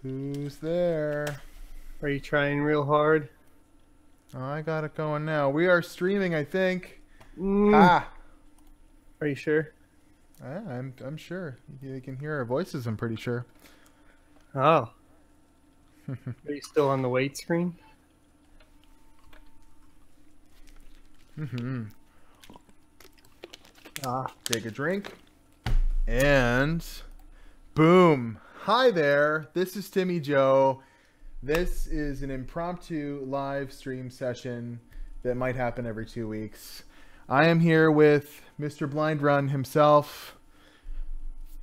Who's there? Are you trying real hard? Oh, I got it going now. We are streaming, I think. Are you sure? I'm sure. You can hear our voices, I'm pretty sure. Oh. Are you still on the wait screen? Mm-hmm. Ah. Take a drink. And boom. Hi there. This is Timmy Joe. This is an impromptu live stream session that might happen every 2 weeks. I am here with Mr. BlindRun himself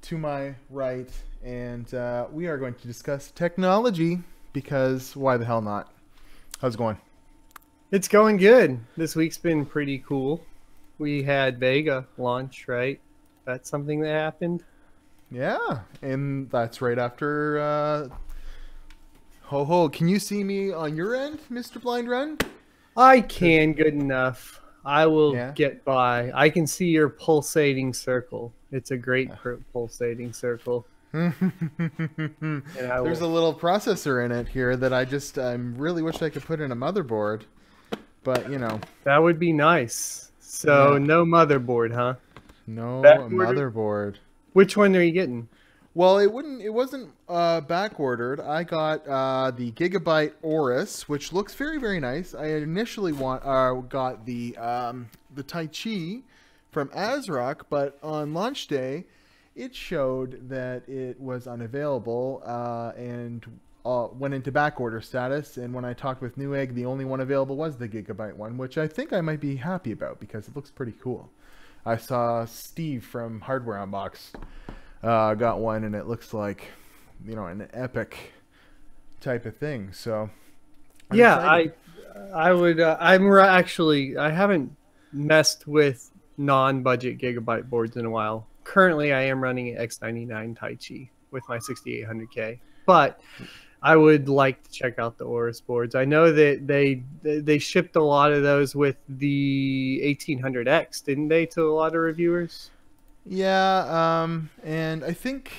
to my right, and we are going to discuss technology because why the hell not? How's it going? It's going good. This week's been pretty cool. We had Vega launch, right? That's something that happened. Yeah, and that's right after ho. Can you see me on your end, Mr. BlindRun? I can, good enough. I will get by. I can see your pulsating circle. It's a great pulsating circle. There's a little processor in it here that I really wish I could put in a motherboard, but you know. That would be nice. So no motherboard, huh? No motherboard. Which one are you getting? Well, it wasn't back ordered. I got the Gigabyte Aorus, which looks very, very nice. I initially got the Tai Chi from ASRock, but on launch day, it showed that it was unavailable and went into back order status. And when I talked with Newegg, the only one available was the Gigabyte one, which I think I might be happy about because it looks pretty cool. I saw Steve from Hardware Unbox got one, and it looks like, you know, an epic type of thing. So I would. I haven't messed with non-budget Gigabyte boards in a while. Currently, I am running an X99 Tai Chi with my 6800K, but I would like to check out the Aorus boards. I know that they shipped a lot of those with the 1800X, didn't they, to a lot of reviewers? Yeah, and I think,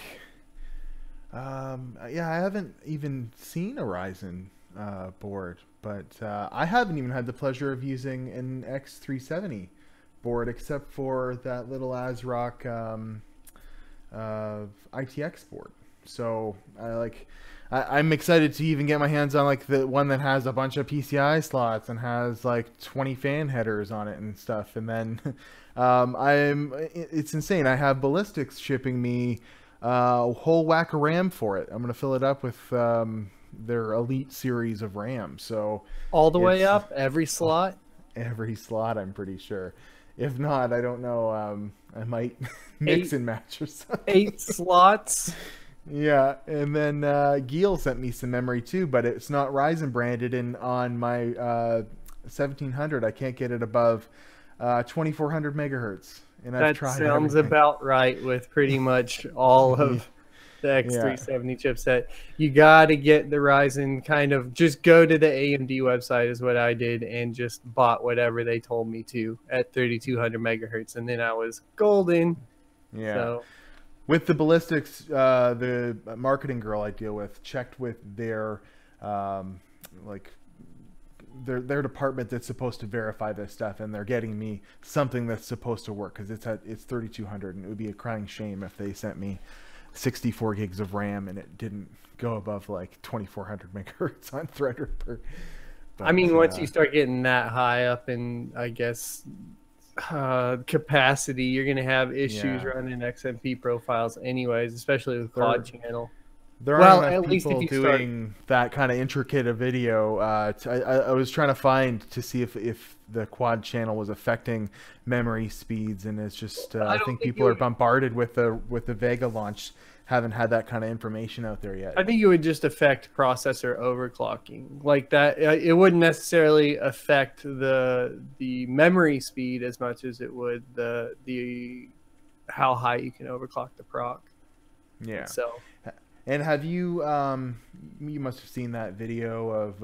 I haven't even seen a Ryzen board, but I haven't even had the pleasure of using an X370 board except for that little ASRock ITX board. So I'm excited to even get my hands on like the one that has a bunch of PCI slots and has like 20 fan headers on it and stuff. And then it's insane. I have Ballistics shipping me a whole whack of RAM for it. I'm going to fill it up with their Elite series of RAM. So all the way up, every slot? Every slot, I'm pretty sure. If not, I don't know. I might mix and match or something. 8 slots? Yeah, and then Geel sent me some memory too, but it's not Ryzen branded, and on my 1700 I can't get it above 2400 megahertz. And I've tried sounds everything. About right with pretty much all of the X370 chipset. You got to get the Ryzen, kind of just go to the AMD website is what I did, and just bought whatever they told me to at 3200 megahertz, and then I was golden. Yeah. So. With the Ballistics, the marketing girl I deal with checked with their their department that's supposed to verify this stuff, and they're getting me something that's supposed to work because it's 3200, and it would be a crying shame if they sent me 64 gigs of RAM and it didn't go above like 2400 megahertz on Threadripper. But, I mean, once you start getting that high up in, I guess, capacity, you're going to have issues running XMP profiles anyways, especially with Quad channel. There aren't enough people doing that kind of intricate a video. I was trying to find to see if the Quad channel was affecting memory speeds, and it's just I think people are bombarded with the Vega launch. Haven't had that kind of information out there yet. I think it would just affect processor overclocking like that. It wouldn't necessarily affect the memory speed as much as it would the how high you can overclock the proc. Yeah. So. And have you you must have seen that video of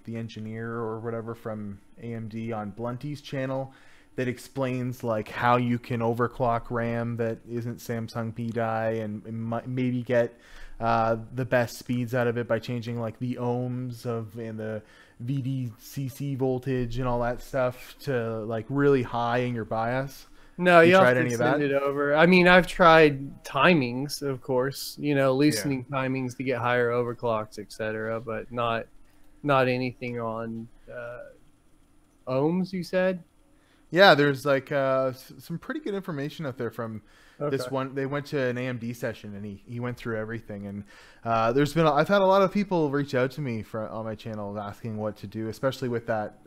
the engineer or whatever from AMD on Blunty's channel that explains like how you can overclock RAM that isn't Samsung PDI and maybe get the best speeds out of it by changing like the ohms and the VDCC voltage and all that stuff to like really high in your bias? No, you tried have any to of that? send it over. I mean, I've tried timings, of course, loosening timings to get higher overclocks, etc., but not anything on ohms, you said? Yeah, there's like some pretty good information out there from Okay. this one. They went to an AMD session and he went through everything. And I've had a lot of people reach out to me on my channel asking what to do, especially with that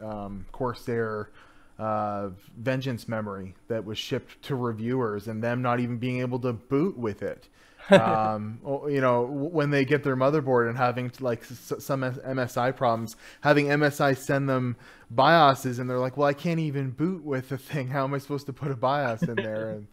Corsair Vengeance memory that was shipped to reviewers and them not even being able to boot with it. When they get their motherboard and having like some MSI problems, having MSI send them BIOSes and they're like, well, I can't even boot with the thing. How am I supposed to put a BIOS in there? And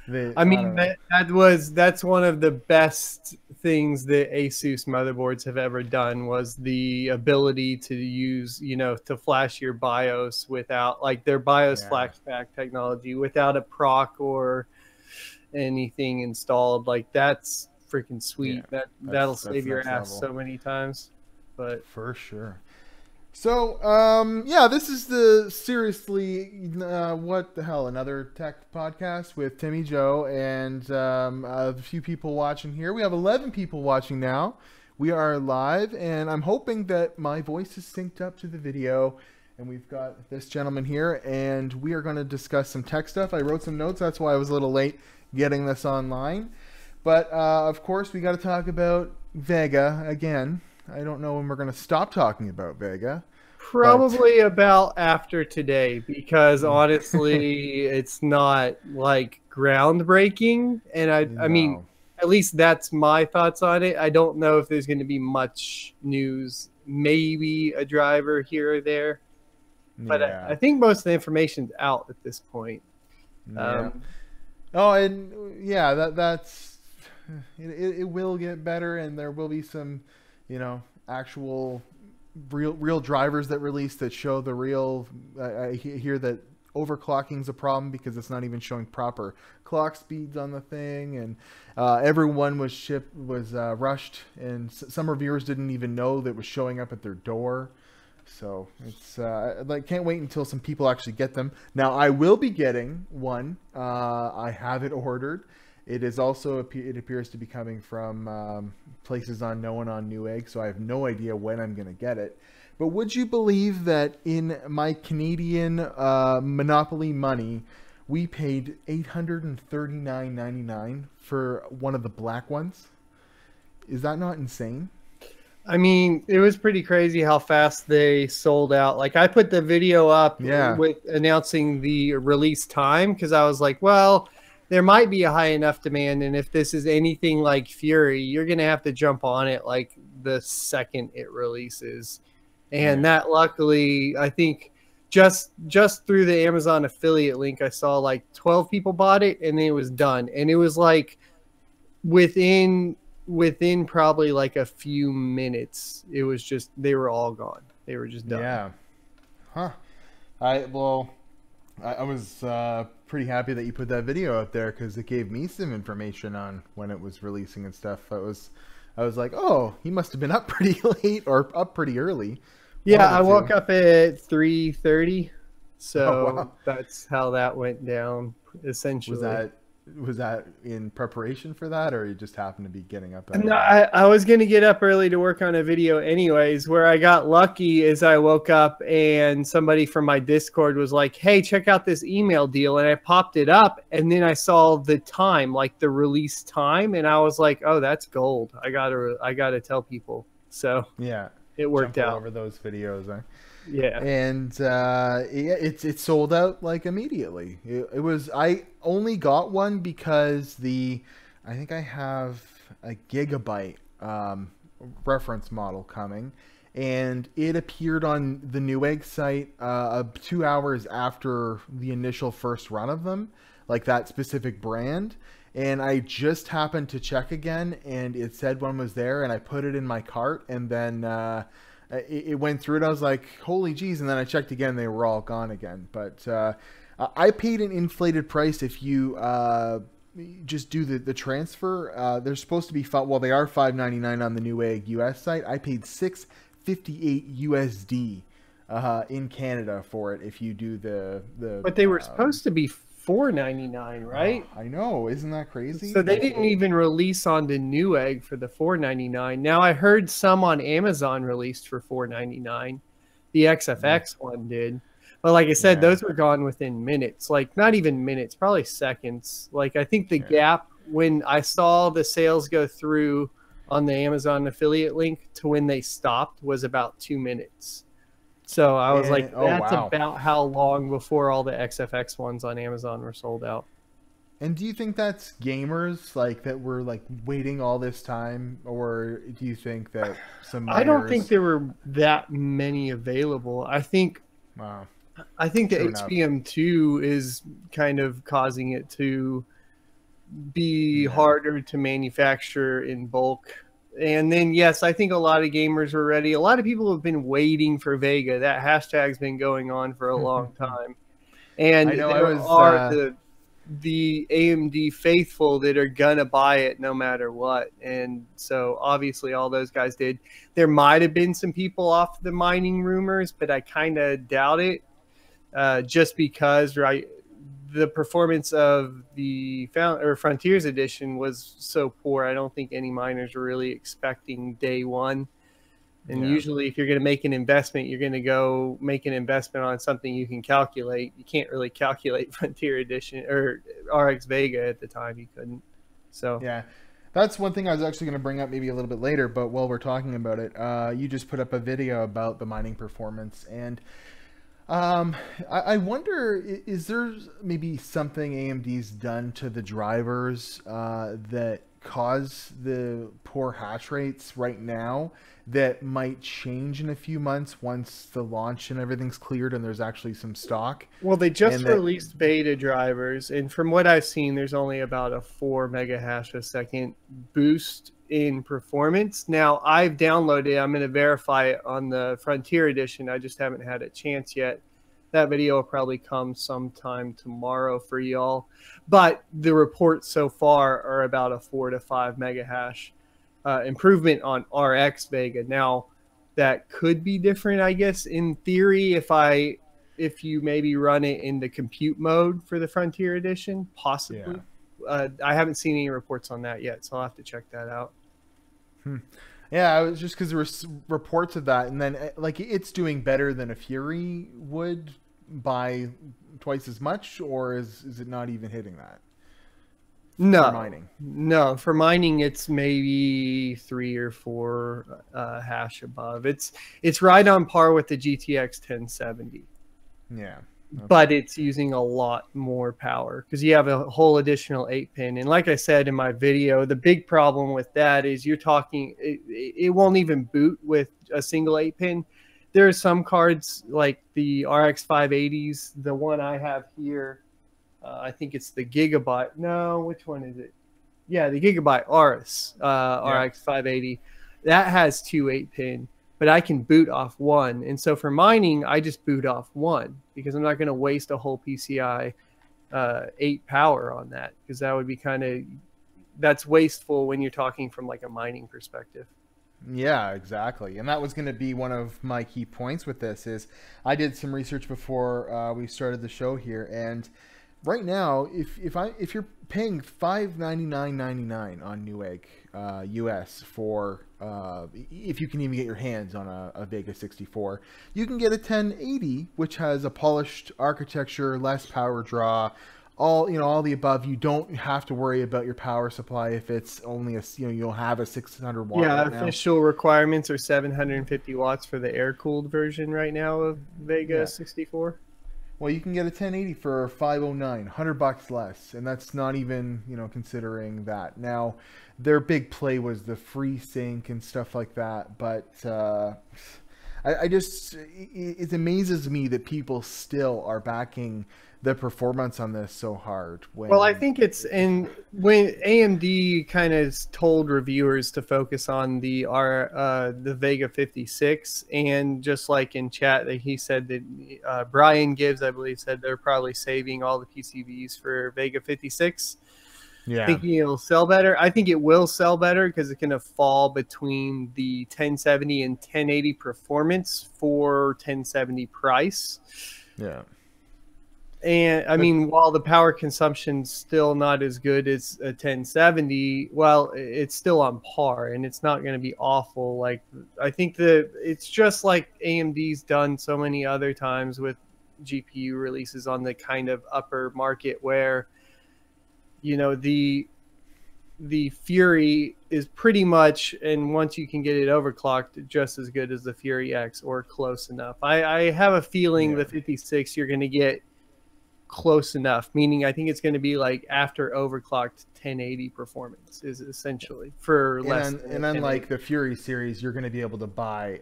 that's one of the best things that Asus motherboards have ever done, was the ability to use, to flash your BIOS without, like, their BIOS flashback technology without a proc or anything installed. Like, that's freaking sweet. That'll save your ass so many times. But for sure. So, this is the seriously, what the hell, another tech podcast with Timmy Joe and a few people watching here. We have 11 people watching now. We are live, and I'm hoping that my voice is synced up to the video. And we've got this gentleman here, and we are going to discuss some tech stuff. I wrote some notes. That's why I was a little late getting this online. But, of course, we got to talk about Vega again. I don't know when we're going to stop talking about Vega. Probably about after today, because honestly, it's not like groundbreaking. And I mean, at least that's my thoughts on it. I don't know if there's going to be much news, maybe a driver here or there. But I think most of the information's out at this point. That's it will get better, and there will be some, actual real drivers that release that show the real. I hear that overclocking's a problem because it's not even showing proper clock speeds on the thing, and everyone was rushed, and some reviewers didn't even know that it was showing up at their door. So it's can't wait until some people actually get them. Now I will be getting one. I have it ordered. It is also, it appears to be coming from places unknown on Newegg, so I have no idea when I'm going to get it. But would you believe that in my Canadian Monopoly money, we paid $839.99 for one of the black ones? Is that not insane? I mean, it was pretty crazy how fast they sold out. Like, I put the video up with announcing the release time because I was like, well, there might be a high enough demand, and if this is anything like Fury, you're going to have to jump on it like the second it releases. And that, luckily, I think just through the Amazon affiliate link, I saw like 12 people bought it, and it was done. And it was like within probably like a few minutes, it was just, they were all gone. They were just done. Yeah. Huh. I was pretty happy that you put that video out there because it gave me some information on when it was releasing and stuff. I was like, oh, he must have been up pretty late or up pretty early. Yeah, I woke up at 3:30, so that's how that went down. Essentially, was that in preparation for that, or you just happened to be getting up? No, I was going to get up early to work on a video anyways. Where I got lucky is I woke up and somebody from my Discord was like, hey, check out this email deal. And I popped it up, and then I saw the time, like the release time. And I was like, oh, that's gold. I gotta tell people. So yeah, it worked out. Over those videos, huh? Yeah, and it sold out like immediately. I only got one because I think I have a gigabyte reference model coming, and it appeared on the Newegg site 2 hours after the initial first run of them, like that specific brand. And I just happened to check again, and it said one was there, and I put it in my cart, and then it went through it. I was like, holy geez. And then I checked again, they were all gone again. But I paid an inflated price if you just do the transfer. They're supposed to be well, they are $5.99 on the Newegg US site. I paid $6.58 USD in Canada for it if you do the. But they were supposed to be $4.99, right? I know, isn't that crazy? So they didn't even release on the Newegg for the $4.99. Now I heard some on Amazon released for $4.99. The XFX one did. But like I said, those were gone within minutes, like not even minutes, probably seconds. Like I think the gap when I saw the sales go through on the Amazon affiliate link to when they stopped was about 2 minutes. So I was like, that's about how long before all the XFX ones on Amazon were sold out. And do you think that's gamers like that were like waiting all this time, or do you think that some miners... I don't think there were that many available. I think the HBM2 is kind of causing it to be harder to manufacture in bulk. And then, yes, I think a lot of gamers are ready. A lot of people have been waiting for Vega. That hashtag's been going on for a long time. And the AMD faithful that are going to buy it no matter what. And so, obviously, all those guys did. There might have been some people off the mining rumors, but I kind of doubt it. Just because, the performance of the Frontiers edition was so poor. I don't think any miners were really expecting day one. And usually if you're going to make an investment, you're going to go make an investment on something you can calculate. You can't really calculate Frontier edition or RX Vega at the time. You couldn't. So yeah, that's one thing I was actually going to bring up maybe a little bit later, but while we're talking about it, you just put up a video about the mining performance, and I wonder, is there maybe something AMD's done to the drivers that cause the poor hash rates right now that might change in a few months once the launch and everything's cleared and there's actually some stock? Well, they just released beta drivers, and from what I've seen, there's only about a 4 mega hash a second boost in performance. Now, I've downloaded, I'm going to verify it on the Frontier edition. I just haven't had a chance yet. That video will probably come sometime tomorrow for y'all. But the reports so far are about a 4 to 5 mega hash improvement on RX Vega. Now, that could be different, I guess, in theory, if you maybe run it in the compute mode for the Frontier edition, possibly. Yeah. I haven't seen any reports on that yet, so I'll have to check that out. Yeah, it was just because there were reports of that, and then like it's doing better than a Fury would by twice as much, or is it not even hitting that? No, for mining. No, for mining it's maybe 3 or 4 hash above. It's right on par with the GTX 1070. Yeah. Okay. But it's using a lot more power because you have a whole additional 8-pin. And like I said in my video, the big problem with that is you're talking, it won't even boot with a single 8-pin. There are some cards like the RX 580s, the one I have here, I think it's the Gigabyte. No, which one is it? Yeah, the Gigabyte RX 580. That has 2 8-pin. But I can boot off 1. And so for mining, I just boot off 1 because I'm not going to waste a whole PCI 8 power on that, because that would be that's wasteful when you're talking from like a mining perspective. Yeah, exactly. And that was going to be one of my key points with this is I did some research before we started the show here. And right now, if you're paying $599.99 on Newegg US for if you can even get your hands on a Vega 64, you can get a 1080, which has a polished architecture, less power draw, all the above. You don't have to worry about your power supply if it's only you'll have a 600 watt. Yeah, official requirements are 750 watts for the air-cooled version right now of Vega 64. Well, you can get a 1080 for $509, $100 less, and that's not even, considering that. Now, their big play was the free sync and stuff like that, but it amazes me that people still are backing the performance on this so hard. Well, I think when AMD kind of told reviewers to focus on the Vega 56, and just like in chat that he said that Brian Gibbs, I believe, said they're probably saving all the PCBs for Vega 56. Yeah. Thinking it'll sell better. I think it will sell better because it's going to fall between the 1070 and 1080 performance for 1070 price. Yeah. And I mean, while the power consumption's still not as good as a 1070, well, it's still on par, and it's not going to be awful. Like, I think that it's just like AMD's done so many other times with GPU releases on the kind of upper market where, you know, the Fury is pretty much, and once you can get it overclocked, just as good as the Fury X or close enough. I have a feeling the 56 you're going to get close enough, meaning I think it's going to be like after overclocked 1080 performance is essentially for less. And unlike the Fury series, you're going to be able to buy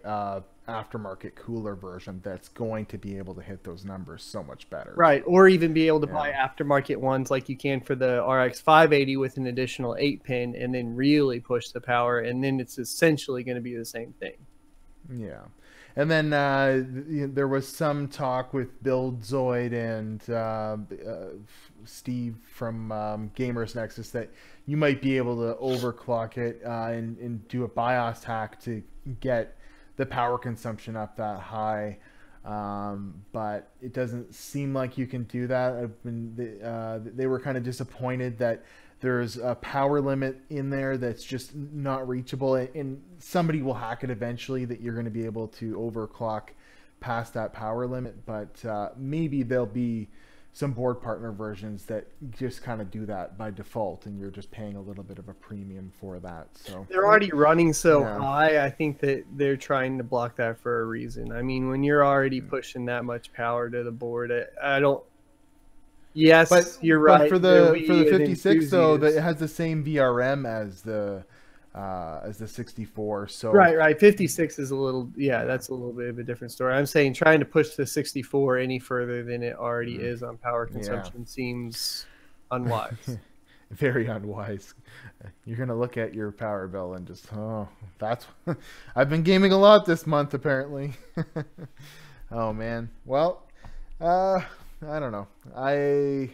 aftermarket cooler version that's going to be able to hit those numbers so much better. Right, or even be able to buy aftermarket ones like you can for the RX 580 with an additional 8-pin and then really push the power, and then it's essentially going to be the same thing. Yeah. And then there was some talk with BuildZoid and Steve from Gamers Nexus that you might be able to overclock it and do a BIOS hack to get the power consumption up that high. But it doesn't seem like you can do that. They were kind of disappointed that there's a power limit in there that's just not reachable, and somebody will hack it eventually that you're going to be able to overclock past that power limit. But maybe there'll be some board partner versions that just kind of do that by default, and you're just paying a little bit of a premium for that. So they're already running so high. I think that they're trying to block that for a reason. I mean, when you're already pushing that much power to the board, I don't. Yes, but you're right. But for the 56 though, it has the same VRM as the 64. So right. 56 is a little, that's a little bit of a different story. I'm saying trying to push the 64 any further than it already is on power consumption seems unwise. Very unwise. You're gonna look at your power bill and just, that's. I've been gaming a lot this month apparently. Oh man. Well, I don't know. I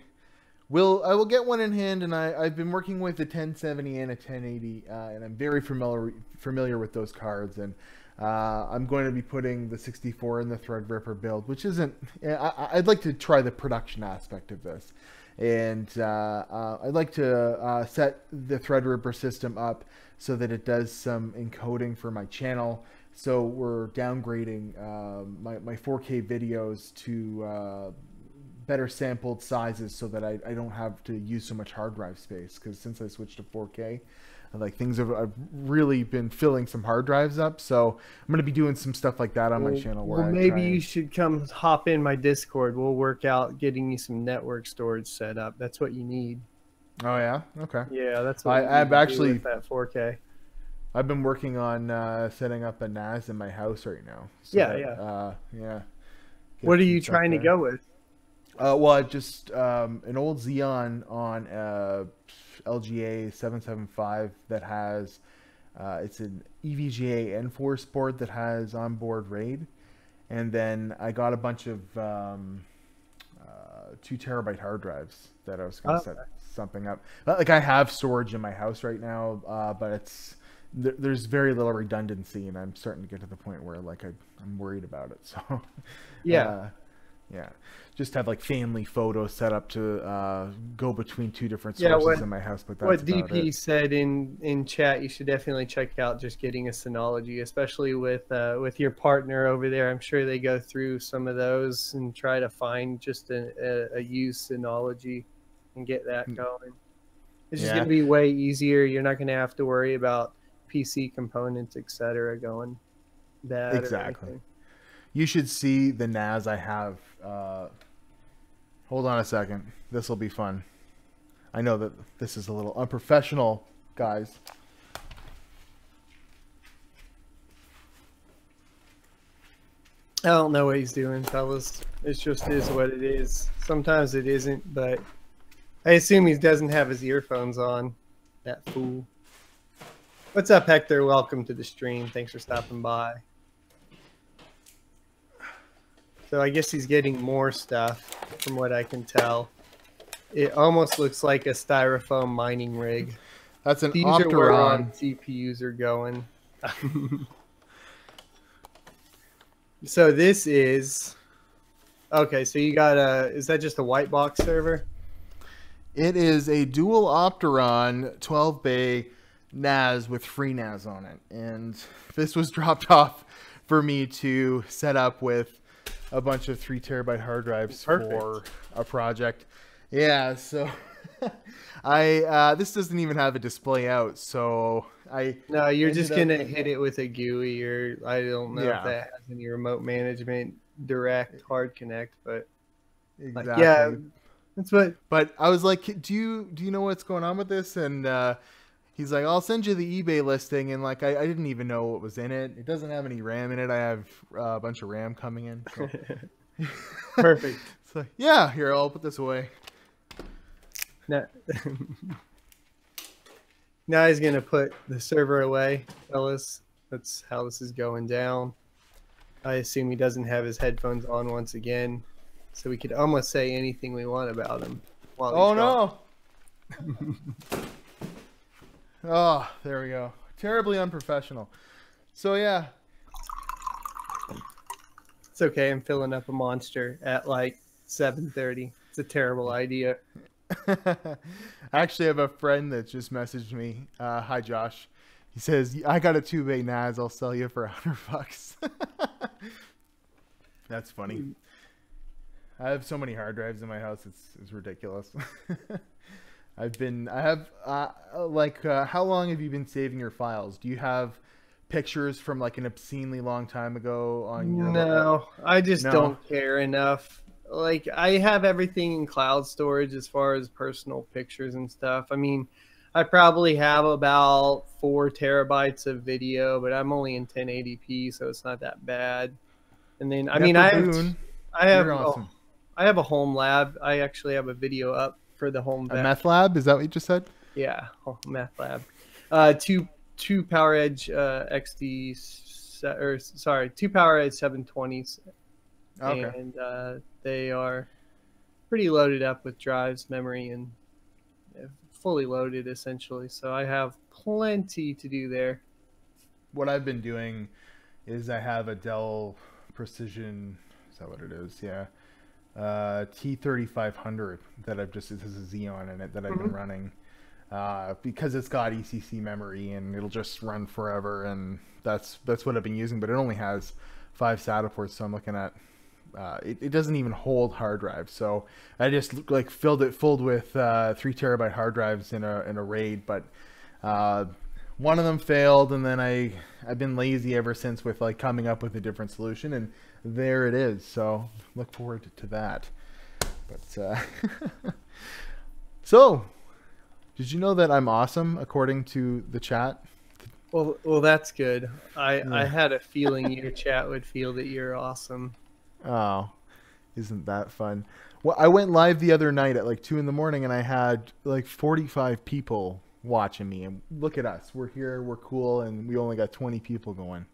will get one in hand, and I've been working with a 1070 and a 1080, and I'm very familiar with those cards, and I'm going to be putting the 64 in the Threadripper build, which isn't. I'd like to try the production aspect of this, and I'd like to set the Threadripper system up so that it does some encoding for my channel. So we're downgrading my 4K videos to better sampled sizes so that I don't have to use so much hard drive space, because since I switched to 4K, like I've really been filling some hard drives up. So I'm going to be doing some stuff like that on my channel. Well, maybe you should come hop in my Discord. We'll work out getting you some network storage set up. That's what you need. Oh yeah, okay. Yeah, that's what I've actually with that 4K. I've been working on setting up a NAS in my house right now. So yeah. What are you trying to go with? Well, I just an old Xeon on LGA 775 that has it's an EVGA Enforce board that has onboard RAID, and then I got a bunch of 2 terabyte hard drives that I was going to set something up. Like I have storage in my house right now, but there's very little redundancy, and I'm starting to get to the point where like I'm worried about it. So yeah. Just have like family photos set up to go between 2 different sources in my house. But that's what DP said in chat, you should definitely check out just getting a Synology, especially with your partner over there. I'm sure they go through some of those and try to find just a used Synology and get that going. It's just going to be way easier. You're not going to have to worry about PC components, etc. going bad. Exactly. You should see the NAS I have. Hold on a second. This will be fun. I know that this is a little unprofessional, guys. I don't know what he's doing, fellas. It just is what it is. Sometimes it isn't, but I assume he doesn't have his earphones on. That fool. What's up, Hector? Welcome to the stream. Thanks for stopping by. So I guess he's getting more stuff from what I can tell. It almost looks like a styrofoam mining rig. That's an These are where our Opteron. CPUs are going. So this is... Okay, so you got a... Is that just a white box server? It is a dual Opteron 12 bay NAS with free NAS on it. And this was dropped off for me to set up with a bunch of 3 terabyte hard drives for a project. Yeah, so this doesn't even have a display out, so No, you're just gonna hit it with a GUI, or I don't know if that has any remote management direct hard connect, but exactly. Like, yeah, that's what. But I was like, do you know what's going on with this? And he's like, I'll send you the eBay listing, and like I didn't even know what was in it. It doesn't have any RAM in it. I have a bunch of RAM coming in. So. Perfect. So yeah, here, I'll put this away. Now, now he's gonna put the server away, fellas. That's how this is going down. I assume he doesn't have his headphones on once again, so we could almost say anything we want about him. Oh no! Oh, there we go. Terribly unprofessional. So yeah. It's okay. I'm filling up a monster at like 7:30. It's a terrible idea. I actually have a friend that just messaged me. Hi, Josh. He says, I got a 2-bay NAS. I'll sell you for $100. That's funny. I have so many hard drives in my house. It's ridiculous. How long have you been saving your files? Do you have pictures from like an obscenely long time ago on your... No, I just don't care enough. Like, I have everything in cloud storage as far as personal pictures and stuff. I mean, I probably have about 4 terabytes of video, but I'm only in 1080p, so it's not that bad. And then, I have a home lab. I actually have a video up for the home. A meth lab? Is that what you just said? Yeah, meth lab. Two PowerEdge two PowerEdge 720s. Okay. And they are pretty loaded up with drives, memory, and fully loaded essentially. So I have plenty to do there. What I've been doing is I have a Dell Precision, is that what it is? Yeah. T3500 that it has a Xeon in it that I've been running. Because it's got ECC memory and it'll just run forever, and that's what I've been using, but it only has 5 SATA ports, so I'm looking at it doesn't even hold hard drives, so I just like filled with 3 terabyte hard drives in a RAID, but one of them failed, and then I've been lazy ever since with like coming up with a different solution, and there it is. So look forward to that. But so did you know that I'm awesome according to the chat? Well, that's good. I had a feeling your chat would feel that you're awesome. Oh, isn't that fun? Well, I went live the other night at like 2 in the morning, and I had like 45 people watching me. And look at us. We're here. We're cool. And we only got 20 people going.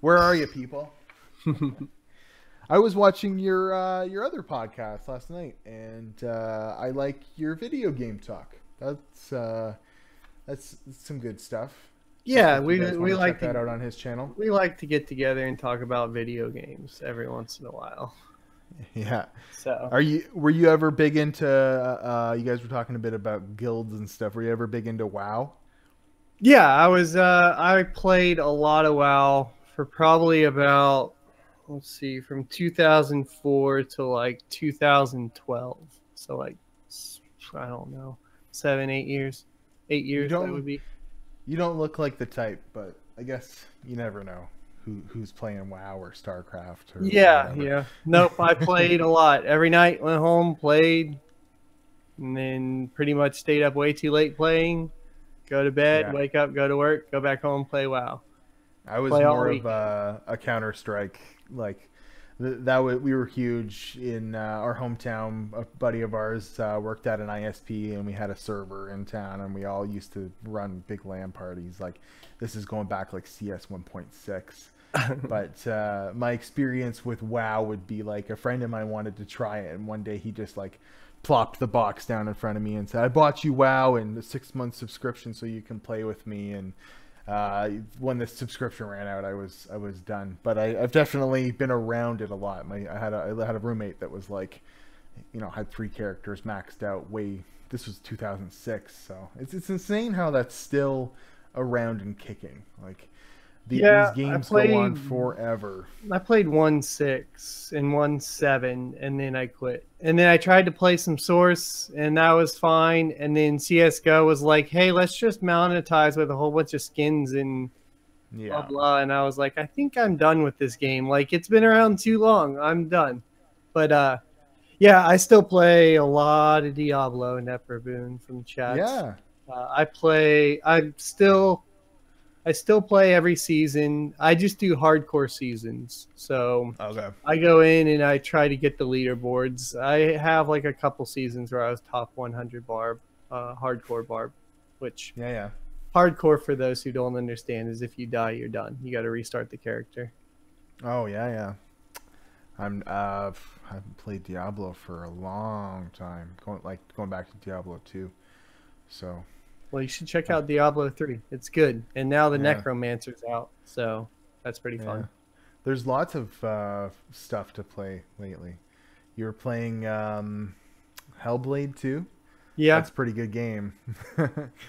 Where are you, people? I was watching your other podcast last night, and I like your video game talk. That's some good stuff. Yeah, we like that out on his channel. We like to get together and talk about video games every once in a while. Yeah. So, were you ever big into? You guys were talking a bit about guilds and stuff. Were you ever big into WoW? Yeah, I was. I played a lot of WoW for probably about, let's see, from 2004 to like 2012. So like, I don't know, 7-8 years. 8 years that would be. You don't look like the type, but I guess you never know who's playing WoW or StarCraft. Or yeah. Nope, I played a lot. Every night, went home, played, and then pretty much stayed up way too late playing. Go to bed, wake up, go to work, go back home, play WoW. I was more of a Counter-Strike. Like we were huge in our hometown. A buddy of ours worked at an ISP, and we had a server in town, and we all used to run big LAN parties. Like, this is going back like CS 1.6. But my experience with WoW would be like a friend of mine wanted to try it, and one day he just like plopped the box down in front of me and said, "I bought you WoW and a 6-month subscription so you can play with me." And when the subscription ran out, I was done. But I've definitely been around it a lot. I had a roommate that was like, had 3 characters maxed out. This was 2006, so it's insane how that's still around and kicking. Like these games go on forever. I played 1.6 and 1.7, and then I quit. And then I tried to play some Source, and that was fine. And then CS:GO was like, "Hey, let's just monetize with a whole bunch of skins and blah blah." And I was like, "I think I'm done with this game. Like, it's been around too long. I'm done." But yeah, I still play a lot of Diablo and Boon from chat. Yeah, I still play every season. I just do hardcore seasons. So I go in and I try to get the leaderboards. I have like a couple seasons where I was top 100 hardcore barb, which hardcore, for those who don't understand, is if you die, you're done. You got to restart the character. Oh yeah. I haven't played Diablo for a long time. Going back to Diablo 2. So. Well, you should check out Diablo 3. It's good. And now the Necromancer's out, so that's pretty fun. There's lots of stuff to play lately. You were playing Hellblade 2? Yeah. That's a pretty good game.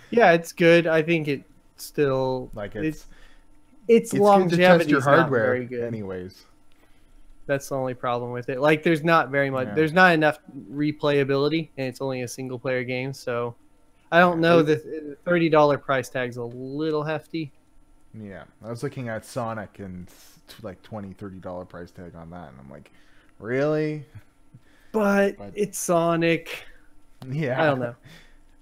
Yeah, it's good. I think it still... It's longevity good to test your hardware not very good. Anyways. That's the only problem with it. Like, there's not very much... There's not enough replayability, and it's only a single-player game, so... I don't know, the $30 price tag's a little hefty. Yeah, I was looking at Sonic and like $20-$30 price tag on that, and I'm like, really? But it's Sonic. Yeah, I don't know.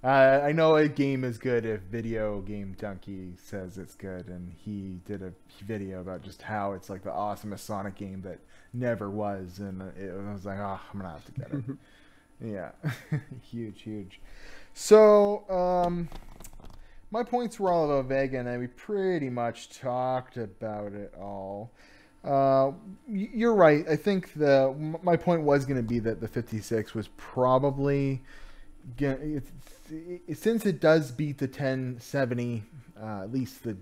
I know a game is good if Video Game Donkey says it's good, and he did a video about just how it's like the awesomest Sonic game that never was, and I was like, oh, I'm gonna have to get it. Yeah, huge. So, my points were all about Vega, and we pretty much talked about it all. You're right. I think my point was going to be that the 56 was probably, since it does beat the 1070, at least the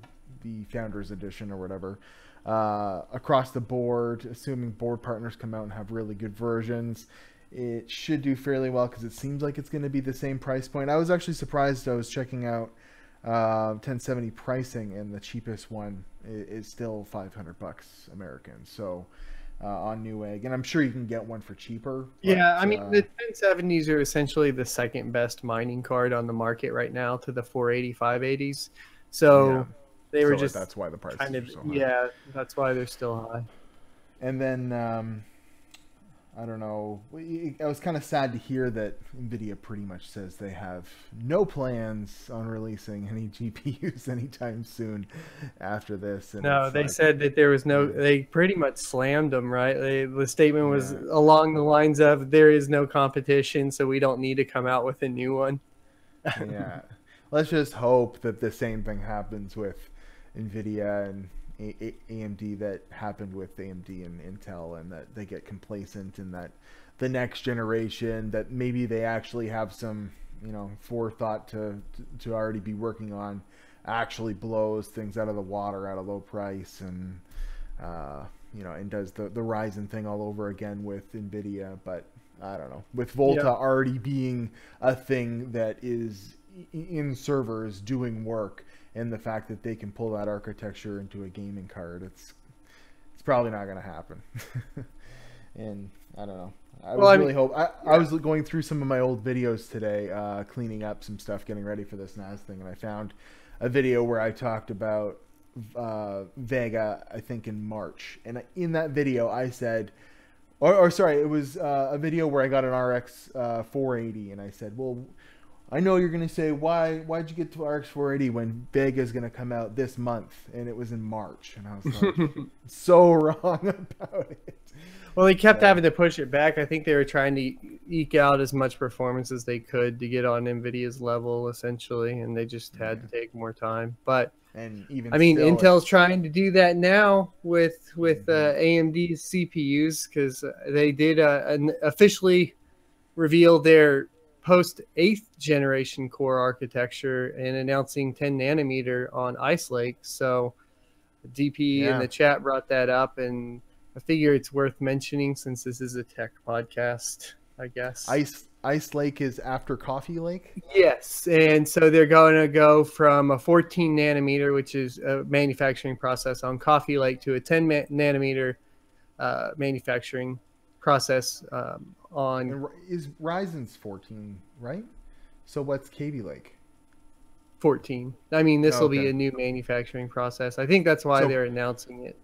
Founders Edition or whatever, across the board, assuming board partners come out and have really good versions, it should do fairly well because it seems like it's going to be the same price point. I was actually surprised. I was checking out 1070 pricing, and the cheapest one is still $500 American. So on Newegg, and I'm sure you can get one for cheaper. Yeah, I mean the 1070s are essentially the second best mining card on the market right now to the 480 580s. So they were just that's why the price kind of are so high. Yeah, that's why they're still high. And then I don't know. I was kind of sad to hear that NVIDIA pretty much says they have no plans on releasing any GPUs anytime soon after this. And no, they said that there was no... They pretty much slammed them, right? The statement was along the lines of, there is no competition, so we don't need to come out with a new one. Yeah. Let's just hope that the same thing happens with NVIDIA and AMD that happened with AMD and Intel, and that they get complacent, and that the next generation that maybe they actually have some forethought to already be working on actually blows things out of the water at a low price, and and does the Ryzen thing all over again with NVIDIA. But I don't know, with Volta already being a thing that is in servers doing work, and the fact that they can pull that architecture into a gaming card, it's probably not going to happen. And I don't know. I was going through some of my old videos today, cleaning up some stuff, getting ready for this NAS thing, and I found a video where I talked about Vega, I think in March. And in that video, I said, it was a video where I got an RX 480, and I said, well, I know you're going to say, why'd you get to RX 480 when Vega is going to come out this month? And it was in March. And I was like, so wrong about it. Well, they kept having to push it back. I think they were trying to eke out as much performance as they could to get on NVIDIA's level, essentially. And they just had to take more time. But And even I mean, still, Intel's trying to do that now with AMD's CPUs, because they did officially reveal their post 8th generation core architecture and announcing 10 nanometer on Ice Lake. So DP in the chat brought that up, and I figure it's worth mentioning since this is a tech podcast, I guess. Ice Lake is after Coffee Lake? Yes, and so they're going to go from a 14 nanometer, which is a manufacturing process on Coffee Lake, to a 10 nanometer manufacturing process on... And is Ryzen's 14, right? So what's Kaby Lake? 14. I mean, this will be a new manufacturing process. I think that's why they're announcing it.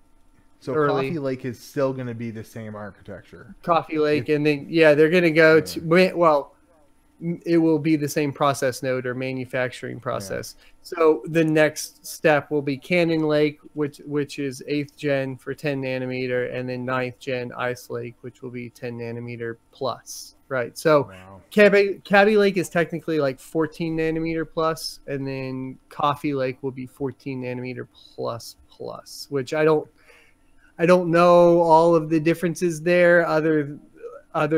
So early. Coffee Lake is still going to be the same architecture. Coffee Lake, and then they're going to go to it will be the same process node or manufacturing process. Yeah. So the next step will be Cannon Lake, which is 8th gen for 10 nanometer, and then 9th gen Ice Lake, which will be 10 nanometer plus. Right. So Kaby Lake is technically like 14 nanometer plus, and then Coffee Lake will be 14 nanometer plus, which I don't know all of the differences there other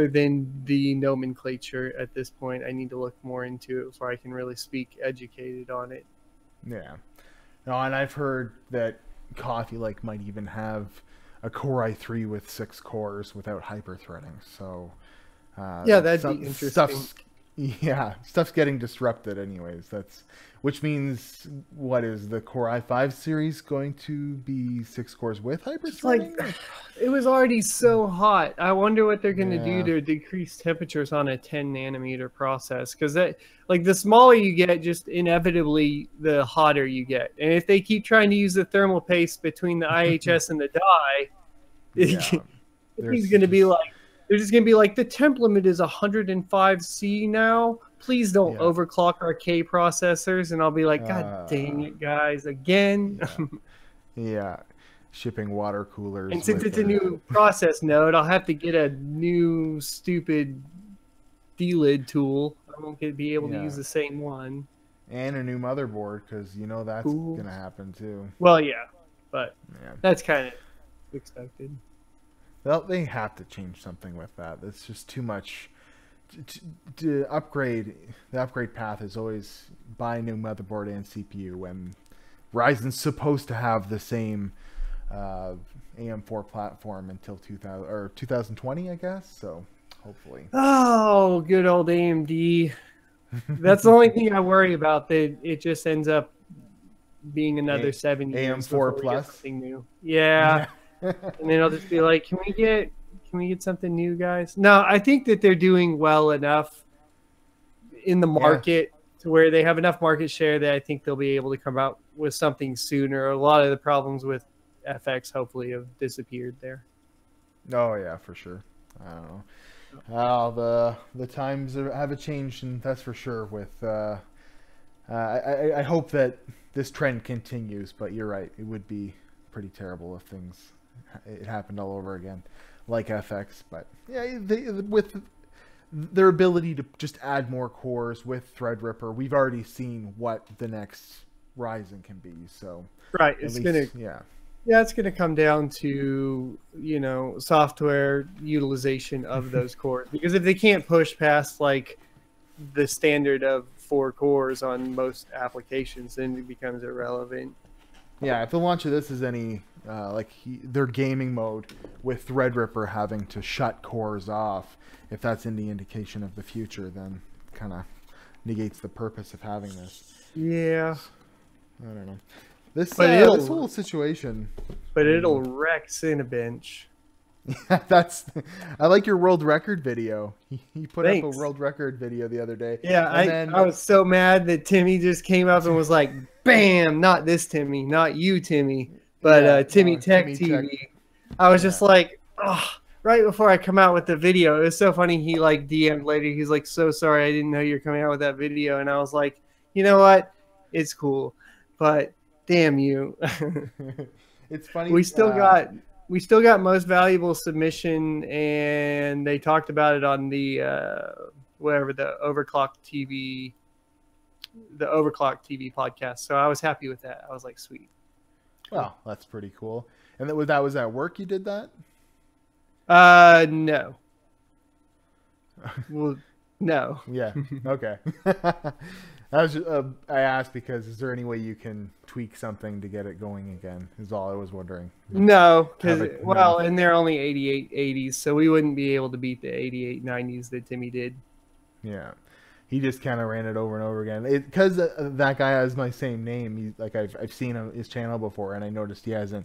than the nomenclature at this point. I need to look more into it before I can really speak educated on it. Yeah. No, and I've heard that Coffee Lake might even have a Core i3 with 6 cores without hyper-threading. So that'd be interesting. Stuff's getting disrupted anyways. Which means, what is the Core i5 series going to be 6 cores with hyper-threading? It was already so hot. I wonder what they're going to do to decrease temperatures on a 10 nanometer process. Because the smaller you get, just inevitably the hotter you get. And if they keep trying to use the thermal paste between the IHS and the die, it's going to be like, they're just going to be like, the temp limit is 105C now. Please don't overclock our K processors. And I'll be like, God dang it, guys, again. Shipping water coolers. And since it's a new process node, I'll have to get a new stupid D-lid tool. I won't be able to use the same one. And a new motherboard, because that's going to happen too. Well, but that's kind of expected. Well, they have to change something with that. It's just too much to upgrade. The upgrade path is always buy a new motherboard and CPU, when Ryzen's supposed to have the same AM4 platform until 2020, I guess. So hopefully. Oh, good old AMD. That's the only thing I worry about. That it just ends up being another 7 years AM4 plus something new. Yeah. And then I'll just be like, can we get something new, guys? No, I think that they're doing well enough in the market to where they have enough market share that I think they'll be able to come out with something sooner. A lot of the problems with FX hopefully have disappeared there. Oh yeah, for sure. I don't know. The times have changed, and that's for sure. With I hope that this trend continues, but you're right. It would be pretty terrible if it happened all over again, like FX. But with their ability to just add more cores with Threadripper, we've already seen what the next Ryzen can be. So it's gonna come down to software utilization of those cores, because if they can't push past like the standard of 4 cores on most applications, then it becomes irrelevant. Yeah, if the launch of this is any their gaming mode with Threadripper having to shut cores off, if that's any indication of the future, then kind of negates the purpose of having this. Yeah. I don't know. This whole situation. But it'll wreck Cinebench. I like your world record video. He put up a world record video the other day. Yeah, I was so mad that Timmy just came up and was like, bam, not this Timmy, not you, Timmy, but Timmy Tech TV. I was just like, oh, right before I come out with the video. It was so funny. He like DM'd later. He's like, so sorry, I didn't know you were coming out with that video. And I was like, you know what? It's cool, but damn you. It's funny. We still got most valuable submission, and they talked about it on the the Overclock TV the Overclock TV podcast. So I was happy with that. I was like, sweet. Well, that's pretty cool. And that was at work you did that? No. Well, no. Yeah. Okay. I was I asked because is there any way you can tweak something to get it going again? Is all I was wondering. No, because and they're only 8880s, so we wouldn't be able to beat the 8890s that Timmy did. Yeah, he just kind of ran it over and over again. Because that guy has my same name. He's like I've seen his channel before, and I noticed he hasn't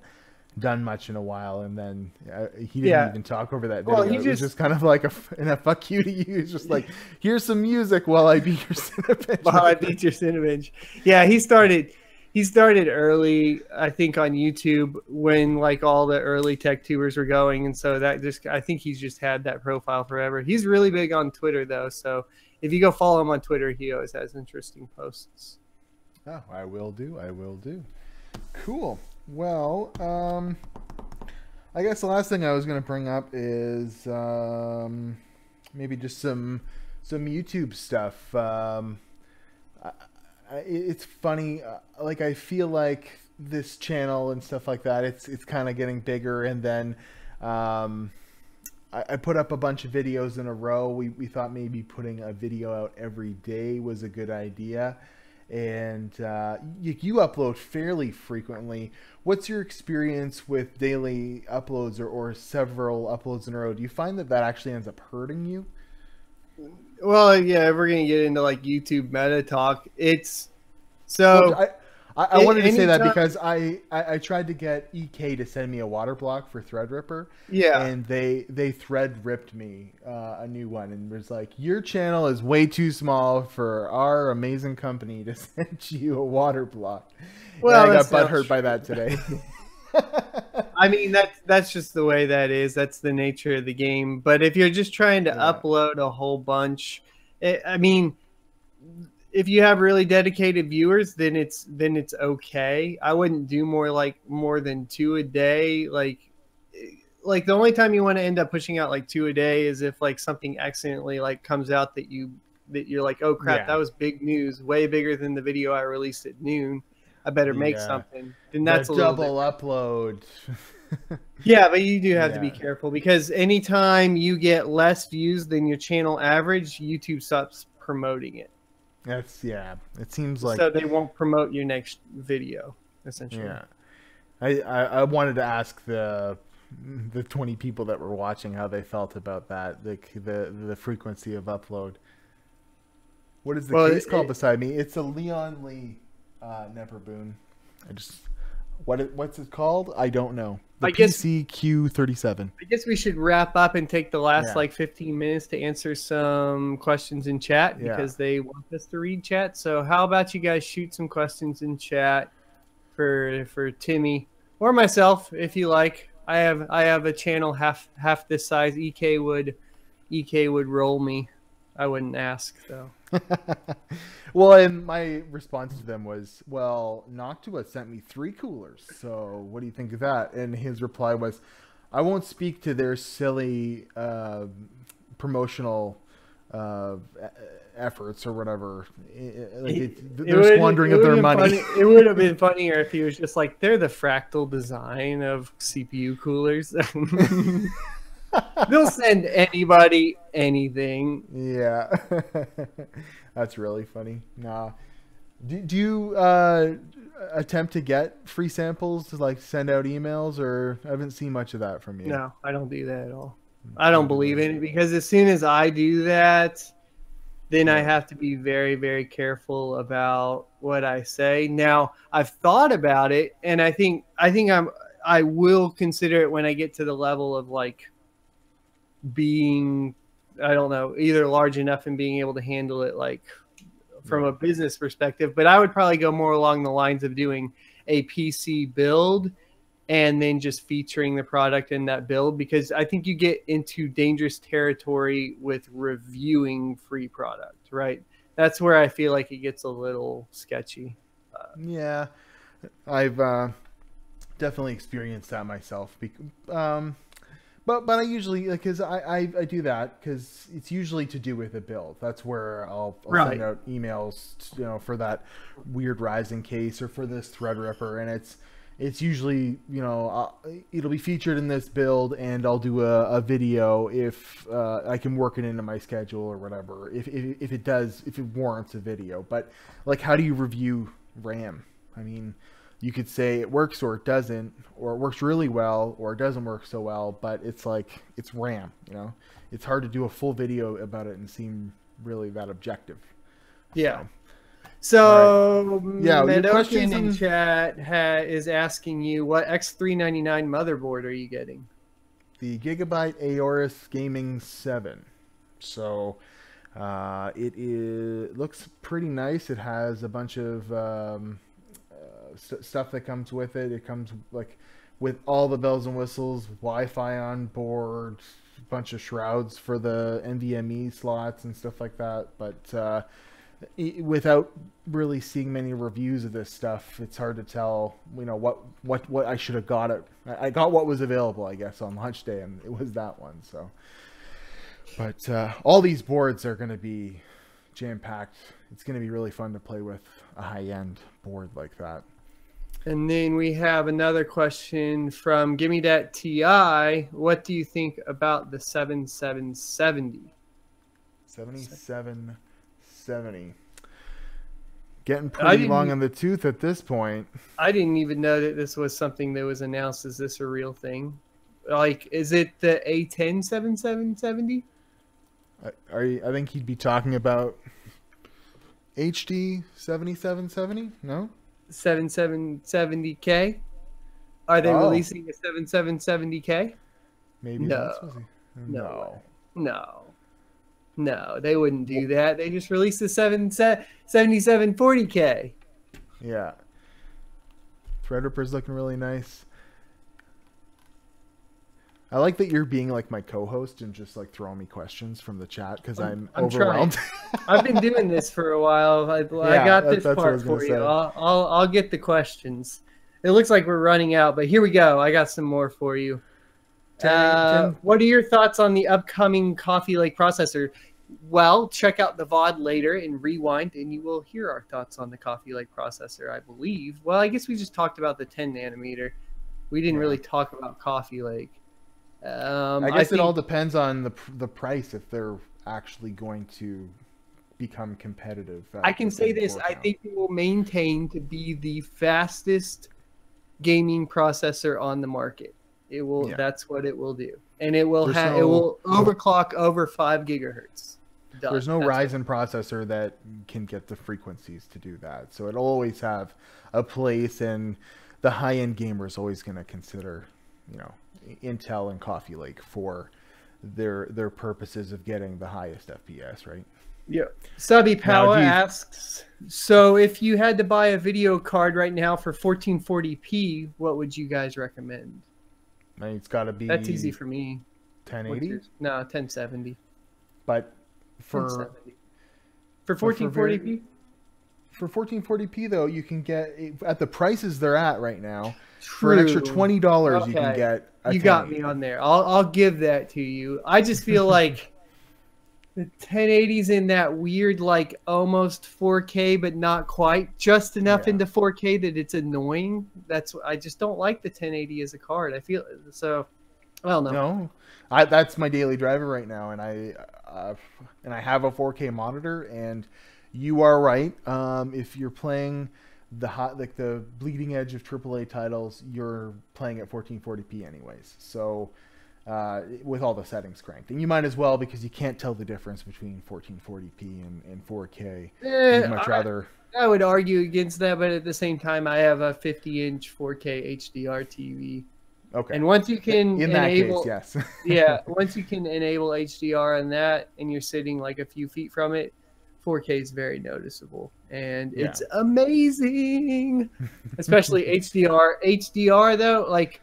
done much in a while, and then he didn't even talk over that video. Well, it was just kind of like a fuck you to you. He's just like, here's some music while I beat your Cinnabinge. While I beat your Cinnabinge. Yeah, he started early, I think, on YouTube when like all the early tech tubers were going, and so that just I think he's just had that profile forever. He's really big on Twitter though, so if you go follow him on Twitter, he always has interesting posts. Oh, I will do. Cool. Well, I guess the last thing I was going to bring up is maybe just some YouTube stuff. It's funny, like I feel like this channel and stuff like that, it's kind of getting bigger, and then I put up a bunch of videos in a row. We thought maybe putting a video out every day was a good idea. And you upload fairly frequently. What's your experience with daily uploads or several uploads in a row? Do you find that actually ends up hurting you? Well, yeah, if we're going to get into like YouTube meta talk, it's so... Well, I wanted to say that because I tried to get EK to send me a water block for Threadripper. Yeah. And they thread ripped me a new one and was like, your channel is way too small for our amazing company to send you a water block. Well, and I got butthurt by that today. I mean, that's just the way that is. That's the nature of the game. But if you're just trying to upload a whole bunch, I mean... If you have really dedicated viewers, then it's okay. I wouldn't do more than 2 a day. Like the only time you want to end up pushing out like 2 a day is if like something accidentally like comes out that you're like, oh crap, that was big news, way bigger than the video I released at noon. I better make something. Then that's a double upload. Yeah, but you do have to be careful because anytime you get less views than your channel average, YouTube stops promoting it. It seems like... So they won't promote your next video, essentially. Yeah. I wanted to ask the 20 people that were watching how they felt about that, the frequency of upload. What is the case called beside me? It's a Leon Lee Neverboon. What's it called? I don't know. The PCQ37. I guess we should wrap up and take the last 15 minutes to answer some questions in chat because they want us to read chat. So how about you guys shoot some questions in chat for Timmy or myself if you like. I have a channel half this size. EK would roll me. I wouldn't ask though. Well, and my response to them was, well, Noctua sent me 3 coolers, so what do you think of that? And his reply was, I won't speak to their silly promotional efforts or whatever. They're squandering of their money. It would have been funnier if he was just like, they're the fractal design of CPU coolers. They'll send anybody anything. Yeah. That's really funny. Nah. Do you attempt to get free samples to like send out emails, or I haven't seen much of that from you? No, I don't do that at all. I don't believe in it because as soon as I do that, then I have to be very, very careful about what I say. Now, I've thought about it, and I think I will consider it when I get to the level of like being, I don't know, either large enough and being able to handle it like from a business perspective. But I would probably go more along the lines of doing a PC build and then just featuring the product in that build, because I think you get into dangerous territory with reviewing free product, right? That's where I feel like it gets a little sketchy. Yeah, I've definitely experienced that myself. But I usually, because I do that because it's usually to do with a build. That's where I'll send out emails, for that weird Ryzen case or for this Threadripper, and it's usually, it'll be featured in this build, and I'll do a video if I can work it into my schedule or whatever, if it warrants a video. But like, how do you review RAM? I mean, you could say it works or it doesn't, or it works really well or it doesn't work so well, but it's like, it's RAM, it's hard to do a full video about it and seem really that objective. Yeah. So right. Yeah, Medokian in chat is asking you, what X399 motherboard are you getting? The Gigabyte Aorus Gaming 7. So it looks pretty nice. It has a bunch of stuff that comes with it. It comes like with all the bells and whistles, Wi-Fi on board, a bunch of shrouds for the NVMe slots and stuff like that. But without really seeing many reviews of this stuff, it's hard to tell, what I should have got it. I got what was available, I guess, on launch day, and it was that one. So, but all these boards are going to be jam-packed. It's going to be really fun to play with a high-end board like that. And then we have another question from Gimme That TI. What do you think about the 7770? 7770. Getting pretty long on the tooth at this point. I didn't even know that this was something that was announced. Is this a real thing? Like, is it the A10 7770? I think he'd be talking about HD 7770? No? 7770K? Are they releasing a 7770K? Maybe. No, they wouldn't do that. They just released the 7740K. Yeah. Threadripper's looking really nice. I like that you're being like my co-host and just like throwing me questions from the chat because I'm overwhelmed. I've been doing this for a while. I got this part for you. I'll get the questions. It looks like we're running out, but here we go. I got some more for you. What are your thoughts on the upcoming Coffee Lake processor? Well, check out the VOD later and rewind, and you will hear our thoughts on the Coffee Lake processor, I believe. Well, I guess we just talked about the 10 nanometer. We didn't really talk about Coffee Lake. I guess it all depends on the price, if they're actually going to become competitive. I can say this. I think it will maintain to be the fastest gaming processor on the market. It will. Yeah. That's what it will do, and it will it will overclock over 5 gigahertz. There's no Ryzen processor that can get the frequencies to do that, so it'll always have a place, and the high-end gamer is always going to consider, Intel and Coffee Lake for their purposes of getting the highest FPS, right? Yeah. Subby Power asks, so if you had to buy a video card right now for 1440p, what would you guys recommend? I mean, it's got to be... That's easy for me. 1080? No, 1070. But for 1440p? For 1440p, though, you can get, at the prices they're at right now, for an extra $20, you can get a 1080. Got me on there. I'll give that to you. I just feel like the 1080's in that weird, like, almost 4K, but not quite. Just enough into 4K that it's annoying. I just don't like the 1080 as a card. I feel so. I don't know. No, that's my daily driver right now, and I have a 4K monitor, and you are right. If you're playing the bleeding edge of AAA titles, you're playing at 1440p anyways. So with all the settings cranked, and you might as well, because you can't tell the difference between 1440p and 4K. You'd much rather. I would argue against that, but at the same time, I have a 50-inch 4K HDR TV. Okay. And once you can enable, yes. Yeah, once you can enable HDR on that, and you're sitting like a few feet from it, 4K is very noticeable, and it's amazing. Especially HDR. HDR though, like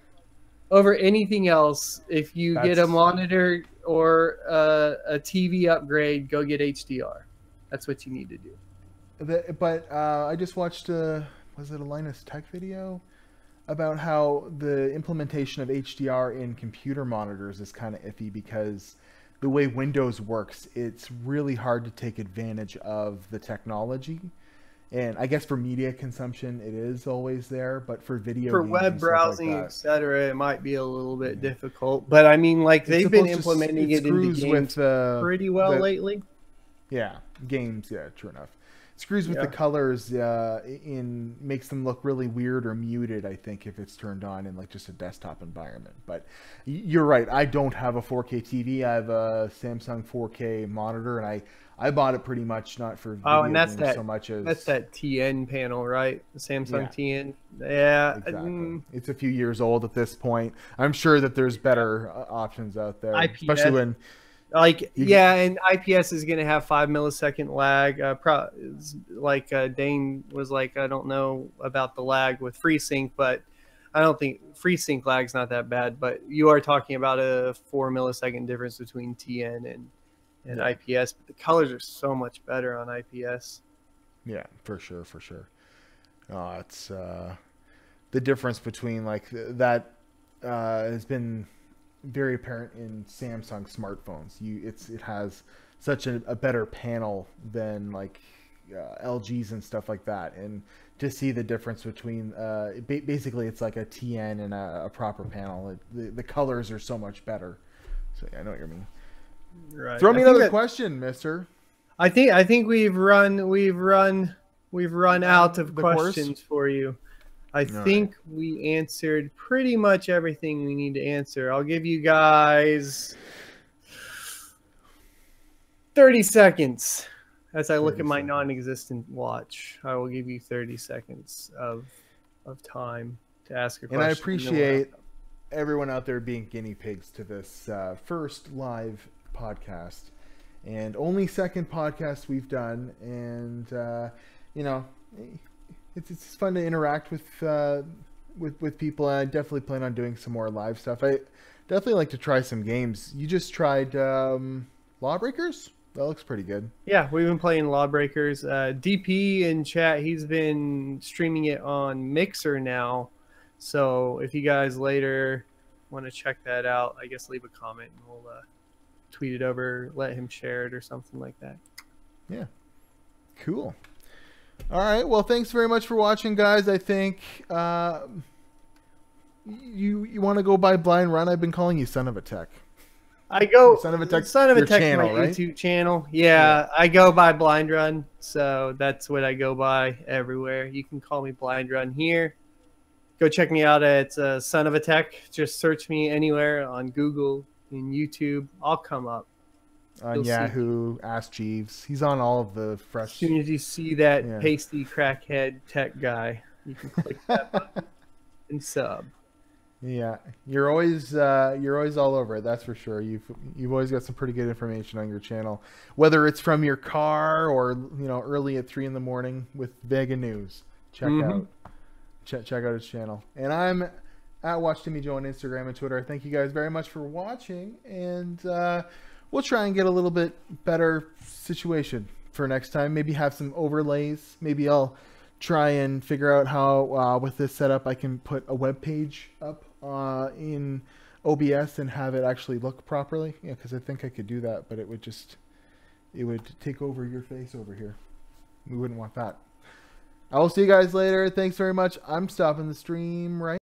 over anything else, if you get a monitor or a TV upgrade, go get HDR. That's what you need to do. But I just watched was it a Linus Tech video about how the implementation of HDR in computer monitors is kind of iffy because the way Windows works, it's really hard to take advantage of the technology. And I guess for media consumption, it is always there, but for video for games web and stuff browsing, like that, etc., it might be a little bit difficult. But I mean, like they've been implementing it into games pretty well lately. Yeah, games. Yeah, true enough. It screws with the colors. Makes them look really weird or muted. I think if it's turned on in like just a desktop environment. But you're right. I don't have a 4K TV. I have a Samsung 4K monitor, and I bought it pretty much not for video games so much as that's that TN panel, right? The Samsung TN. Yeah, exactly. It's a few years old at this point. I'm sure that there's better options out there, IPS, especially when and IPS is going to have 5 millisecond lag. Dane was like, I don't know about the lag with FreeSync, but I don't think FreeSync lag's not that bad. But you are talking about a 4 millisecond difference between TN and IPS, but the colors are so much better on IPS. Yeah, for sure. It's the difference between that has been very apparent in Samsung smartphones. It has such a better panel than LGs and stuff like that, and to see the difference between basically it's like a TN and a proper panel. The colors are so much better. So yeah, I know what you mean. Right. Throw me another question, mister. I think we've run out of questions for you. I think we answered pretty much everything we need to answer. I'll give you guys 30 seconds as I look at my non-existent watch. I will give you 30 seconds of time to ask a question. And I appreciate everyone out there being guinea pigs to this first live podcast and only second podcast we've done, and it's fun to interact with people. And I definitely plan on doing some more live stuff. I definitely like to try some games. You just tried Lawbreakers? That looks pretty good. Yeah, we've been playing Lawbreakers. DP in chat, he's been streaming it on Mixer now, so if you guys later want to check that out, I guess leave a comment and we'll tweet it over, let him share it or something like that. Yeah, cool. All right, well, thanks very much for watching, guys. I think you want to go by BlindRun. I've been calling you SonOfATech. I go SonOfATech, channel, my YouTube channel. Yeah, I go by BlindRun, so that's what I go by everywhere. You can call me BlindRun here. Go check me out at SonOfATech. Just search me anywhere on Google and YouTube. I'll come up. On Yahoo, Ask Jeeves. He's on all of the fresh. As soon as you see that pasty crackhead tech guy, you can click that button and sub. Yeah, you're always all over it. That's for sure. You've always got some pretty good information on your channel, whether it's from your car or early at 3 a.m. with Vega news. Check out his channel. And I'm at WatchTimmyJoe on Instagram and Twitter. Thank you guys very much for watching, and we'll try and get a little bit better situation for next time. Maybe have some overlays. Maybe I'll try and figure out how with this setup I can put a web page up in OBS and have it actually look properly. Yeah, because I think I could do that, but it would take over your face over here. We wouldn't want that. I will see you guys later. Thanks very much. I'm stopping the stream right